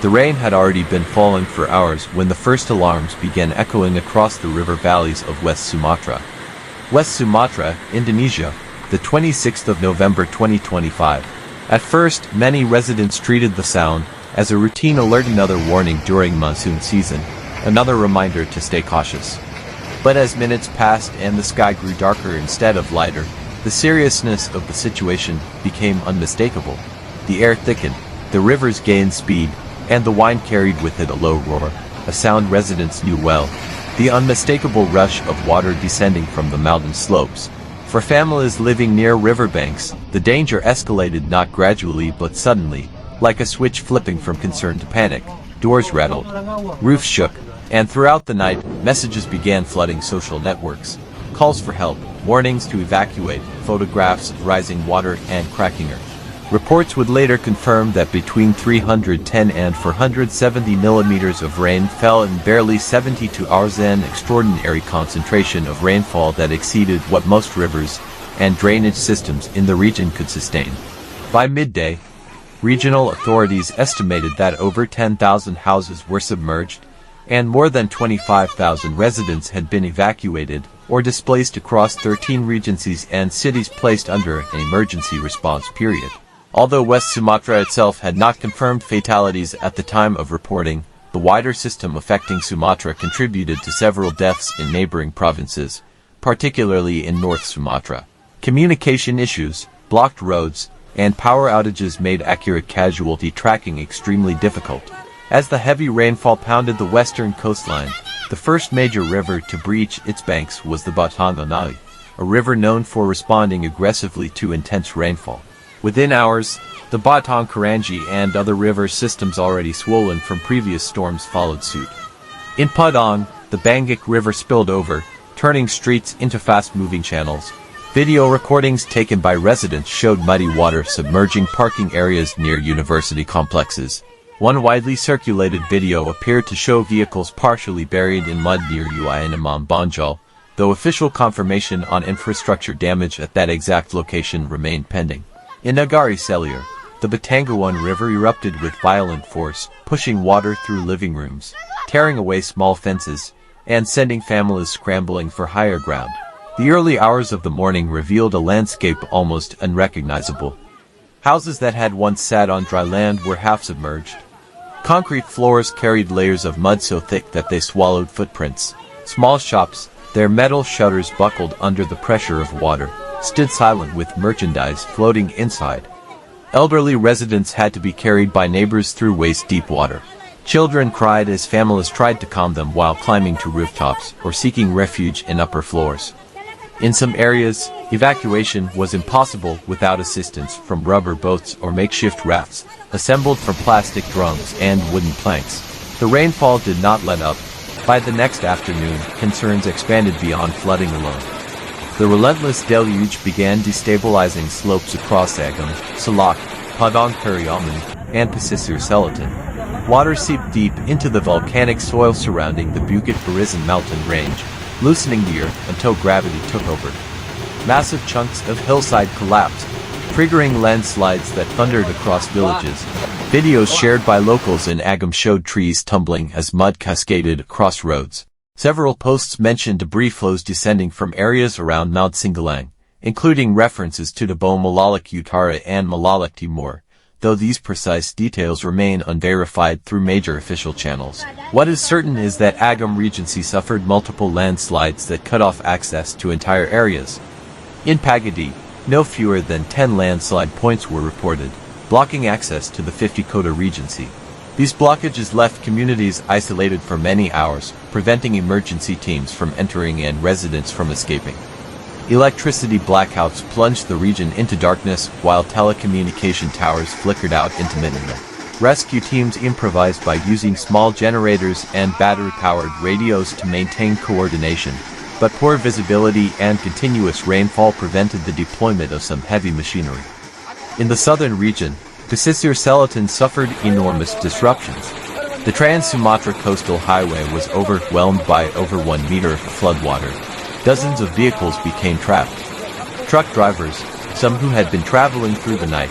The rain had already been falling for hours when the first alarms began echoing across the river valleys of West Sumatra. West Sumatra, Indonesia, the 26th of November 2025. At first, many residents treated the sound as a routine alert, another warning during monsoon season, another reminder to stay cautious. But as minutes passed and the sky grew darker instead of lighter, the seriousness of the situation became unmistakable. The air thickened, the rivers gained speed, and the wind carried with it a low roar, a sound residents knew well, the unmistakable rush of water descending from the mountain slopes. For families living near riverbanks, the danger escalated not gradually but suddenly, like a switch flipping from concern to panic. Doors rattled, roofs shook, and throughout the night, messages began flooding social networks. Calls for help, warnings to evacuate, photographs of rising water and cracking earth. Reports would later confirm that between 310 and 470 millimeters of rain fell in barely 72 hours, an extraordinary concentration of rainfall that exceeded what most rivers and drainage systems in the region could sustain. By midday, regional authorities estimated that over 10,000 houses were submerged, and more than 25,000 residents had been evacuated or displaced across 13 regencies and cities placed under an emergency response period. Although West Sumatra itself had not confirmed fatalities at the time of reporting, the wider system affecting Sumatra contributed to several deaths in neighboring provinces, particularly in North Sumatra. Communication issues, blocked roads, and power outages made accurate casualty tracking extremely difficult. As the heavy rainfall pounded the western coastline, the first major river to breach its banks was the Batang, a river known for responding aggressively to intense rainfall. Within hours, the Batang Karangi and other river systems already swollen from previous storms followed suit. In Padang, the Bangik River spilled over, turning streets into fast-moving channels. Video recordings taken by residents showed muddy water submerging parking areas near university complexes. One widely circulated video appeared to show vehicles partially buried in mud near Uinamam Banjal, though official confirmation on infrastructure damage at that exact location remained pending. In Nagari Selir, the Batanguan River erupted with violent force, pushing water through living rooms, tearing away small fences, and sending families scrambling for higher ground. The early hours of the morning revealed a landscape almost unrecognizable. Houses that had once sat on dry land were half submerged. Concrete floors carried layers of mud so thick that they swallowed footprints. Small shops, their metal shutters buckled under the pressure of water, stood silent with merchandise floating inside. Elderly residents had to be carried by neighbors through waist-deep water. Children cried as families tried to calm them while climbing to rooftops or seeking refuge in upper floors. In some areas, evacuation was impossible without assistance from rubber boats or makeshift rafts, assembled from plastic drums and wooden planks. The rainfall did not let up. By the next afternoon, concerns expanded beyond flooding alone. The relentless deluge began destabilizing slopes across Agam, Salak, Padang Pariaman, and Pesisir Selatan. Water seeped deep into the volcanic soil surrounding the Bukit Barisan mountain range, loosening the earth until gravity took over. Massive chunks of hillside collapsed, triggering landslides that thundered across villages. Videos shared by locals in Agam showed trees tumbling as mud cascaded across roads. Several posts mentioned debris flows descending from areas around Mount Singgalang, including references to Dabo Malalak Utara and Malalak Timur, though these precise details remain unverified through major official channels. What is certain is that Agam Regency suffered multiple landslides that cut off access to entire areas. In Pagadi, no fewer than 10 landslide points were reported, blocking access to the 50-Kota Regency. These blockages left communities isolated for many hours, preventing emergency teams from entering and residents from escaping. Electricity blackouts plunged the region into darkness while telecommunication towers flickered out intermittently. Rescue teams improvised by using small generators and battery-powered radios to maintain coordination, but poor visibility and continuous rainfall prevented the deployment of some heavy machinery. In the southern region, Pesisir Selatan suffered enormous disruptions. The Trans-Sumatra Coastal Highway was overwhelmed by over 1 meter of floodwater. Dozens of vehicles became trapped. Truck drivers, some who had been traveling through the night,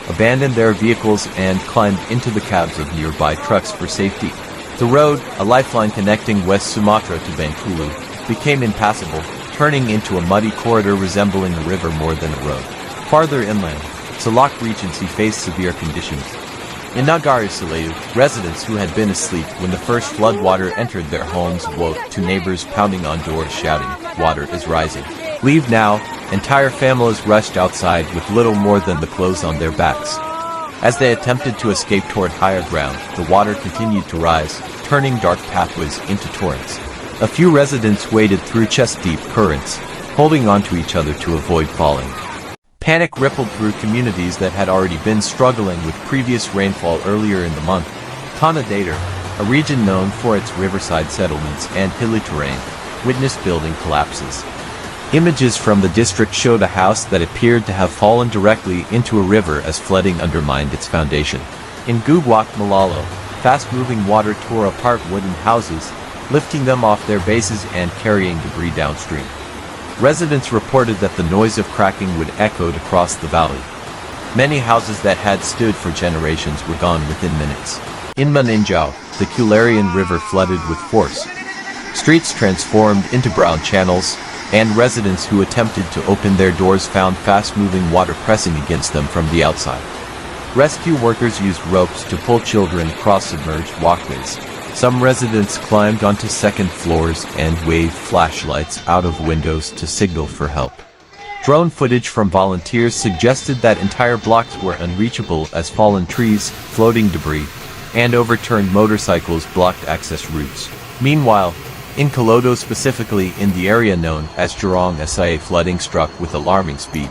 abandoned their vehicles and climbed into the cabs of nearby trucks for safety. The road, a lifeline connecting West Sumatra to Bengkulu, became impassable, turning into a muddy corridor resembling a river more than a road. Farther inland, Salak Regency faced severe conditions. In Nagari Salayu, residents who had been asleep when the first floodwater entered their homes woke to neighbors pounding on doors shouting, "Water is rising. Leave now." Entire families rushed outside with little more than the clothes on their backs. As they attempted to escape toward higher ground, the water continued to rise, turning dark pathways into torrents. A few residents waded through chest-deep currents, holding onto each other to avoid falling. Panic rippled through communities that had already been struggling with previous rainfall earlier in the month. Tanah Datar, a region known for its riverside settlements and hilly terrain, witnessed building collapses. Images from the district showed a house that appeared to have fallen directly into a river as flooding undermined its foundation. In Gugwak Malalo, fast-moving water tore apart wooden houses, lifting them off their bases and carrying debris downstream. Residents reported that the noise of cracking wood echoed across the valley. Many houses that had stood for generations were gone within minutes. In Maninjau, the Kularian River flooded with force. Streets transformed into brown channels, and residents who attempted to open their doors found fast-moving water pressing against them from the outside. Rescue workers used ropes to pull children across submerged walkways. Some residents climbed onto second floors and waved flashlights out of windows to signal for help. Drone footage from volunteers suggested that entire blocks were unreachable as fallen trees, floating debris, and overturned motorcycles blocked access routes. Meanwhile, in Kalodo, specifically in the area known as Jurong Sa, flooding struck with alarming speed.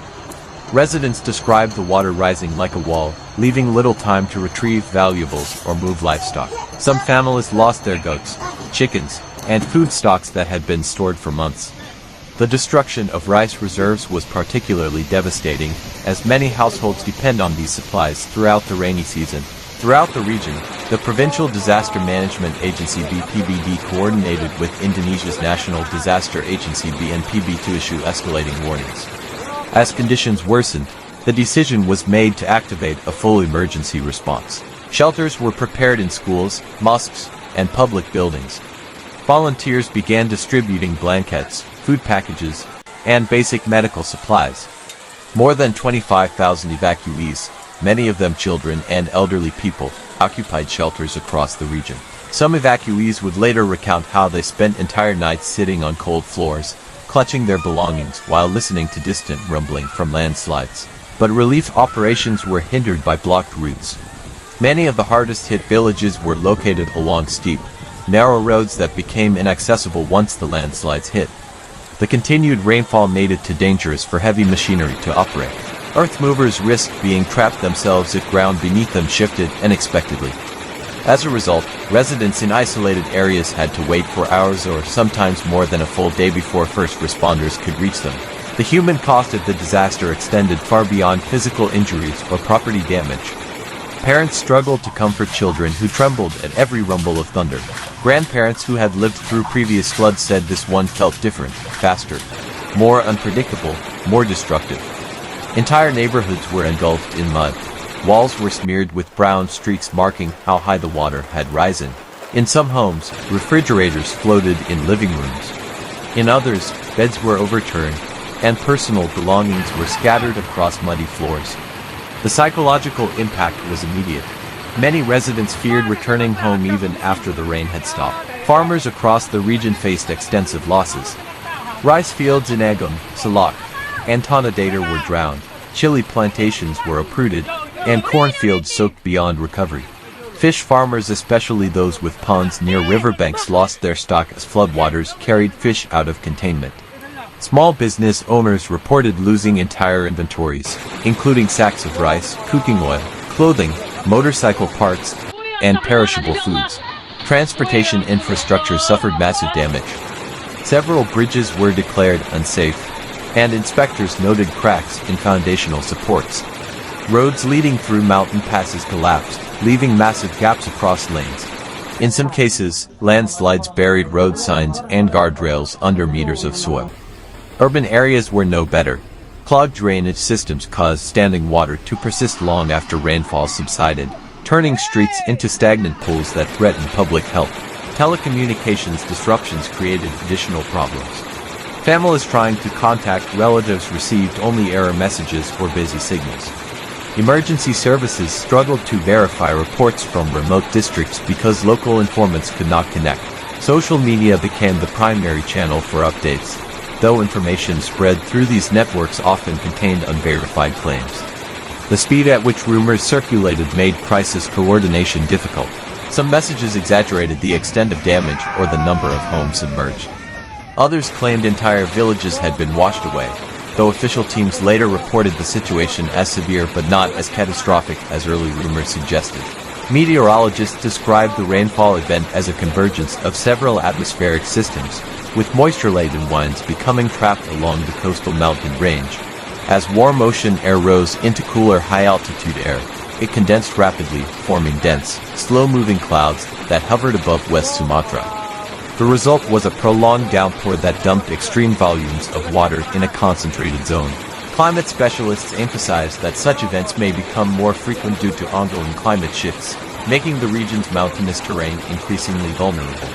Residents described the water rising like a wall, leaving little time to retrieve valuables or move livestock. Some families lost their goats, chickens, and food stocks that had been stored for months. The destruction of rice reserves was particularly devastating, as many households depend on these supplies throughout the rainy season. Throughout the region, the Provincial Disaster Management Agency BPBD coordinated with Indonesia's National Disaster Agency BNPB to issue escalating warnings. As conditions worsened, the decision was made to activate a full emergency response. Shelters were prepared in schools, mosques, and public buildings. Volunteers began distributing blankets, food packages, and basic medical supplies. More than 25,000 evacuees, many of them children and elderly people, occupied shelters across the region. Some evacuees would later recount how they spent entire nights sitting on cold floors, clutching their belongings while listening to distant rumbling from landslides. But relief operations were hindered by blocked routes. Many of the hardest-hit villages were located along steep, narrow roads that became inaccessible once the landslides hit. The continued rainfall made it too dangerous for heavy machinery to operate. Earth movers risked being trapped themselves if ground beneath them shifted unexpectedly. As a result, residents in isolated areas had to wait for hours or sometimes more than a full day before first responders could reach them. The human cost of the disaster extended far beyond physical injuries or property damage. Parents struggled to comfort children who trembled at every rumble of thunder. Grandparents who had lived through previous floods said this one felt different, faster, more unpredictable, more destructive. Entire neighborhoods were engulfed in mud. Walls were smeared with brown streaks marking how high the water had risen. In some homes, refrigerators floated in living rooms. In others, beds were overturned, and personal belongings were scattered across muddy floors. The psychological impact was immediate. Many residents feared returning home even after the rain had stopped. Farmers across the region faced extensive losses. Rice fields in Agam, Salak, and Tanah Datar were drowned, chili plantations were uprooted, and cornfields soaked beyond recovery. Fish farmers, especially those with ponds near riverbanks, lost their stock as floodwaters carried fish out of containment. Small business owners reported losing entire inventories, including sacks of rice, cooking oil, clothing, motorcycle parts, and perishable foods. Transportation infrastructure suffered massive damage. Several bridges were declared unsafe, and inspectors noted cracks in foundational supports. Roads leading through mountain passes collapsed, leaving massive gaps across lanes. In some cases, landslides buried road signs and guardrails under meters of soil. Urban areas were no better. Clogged drainage systems caused standing water to persist long after rainfall subsided, turning streets into stagnant pools that threatened public health. Telecommunications disruptions created additional problems. Families trying to contact relatives received only error messages or busy signals. Emergency services struggled to verify reports from remote districts because local informants could not connect. Social media became the primary channel for updates, though information spread through these networks often contained unverified claims. The speed at which rumors circulated made crisis coordination difficult. Some messages exaggerated the extent of damage or the number of homes submerged. Others claimed entire villages had been washed away, though official teams later reported the situation as severe but not as catastrophic as early rumors suggested. Meteorologists described the rainfall event as a convergence of several atmospheric systems, with moisture-laden winds becoming trapped along the coastal mountain range. As warm ocean air rose into cooler high-altitude air, it condensed rapidly, forming dense, slow-moving clouds that hovered above West Sumatra. The result was a prolonged downpour that dumped extreme volumes of water in a concentrated zone. Climate specialists emphasize that such events may become more frequent due to ongoing climate shifts, making the region's mountainous terrain increasingly vulnerable.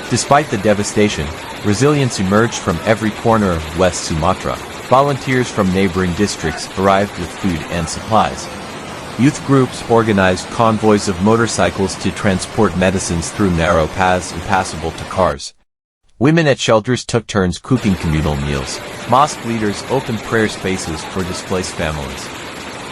Despite the devastation, resilience emerged from every corner of West Sumatra. Volunteers from neighboring districts arrived with food and supplies. Youth groups organized convoys of motorcycles to transport medicines through narrow paths impassable to cars. Women at shelters took turns cooking communal meals. Mosque leaders opened prayer spaces for displaced families.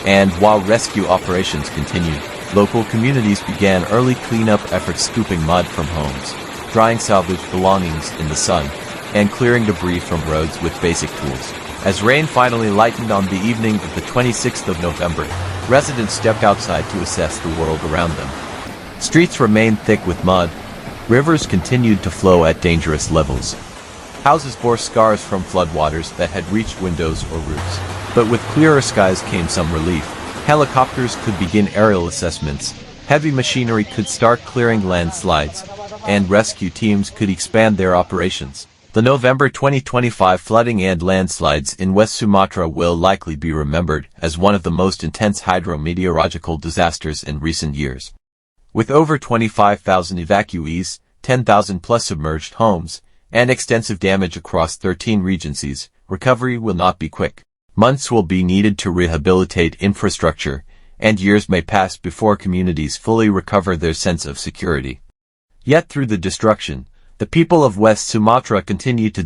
And while rescue operations continued, local communities began early cleanup efforts, scooping mud from homes, drying salvaged belongings in the sun, and clearing debris from roads with basic tools. As rain finally lightened on the evening of the 26th of November, residents stepped outside to assess the world around them. Streets remained thick with mud. Rivers continued to flow at dangerous levels. Houses bore scars from floodwaters that had reached windows or roofs. But with clearer skies came some relief. Helicopters could begin aerial assessments, heavy machinery could start clearing landslides, and rescue teams could expand their operations. The November 2025 flooding and landslides in West Sumatra will likely be remembered as one of the most intense hydrometeorological disasters in recent years. With over 25,000 evacuees, 10,000 plus submerged homes, and extensive damage across 13 regencies, recovery will not be quick. Months will be needed to rehabilitate infrastructure, and years may pass before communities fully recover their sense of security. Yet through the destruction, the people of West Sumatra continue to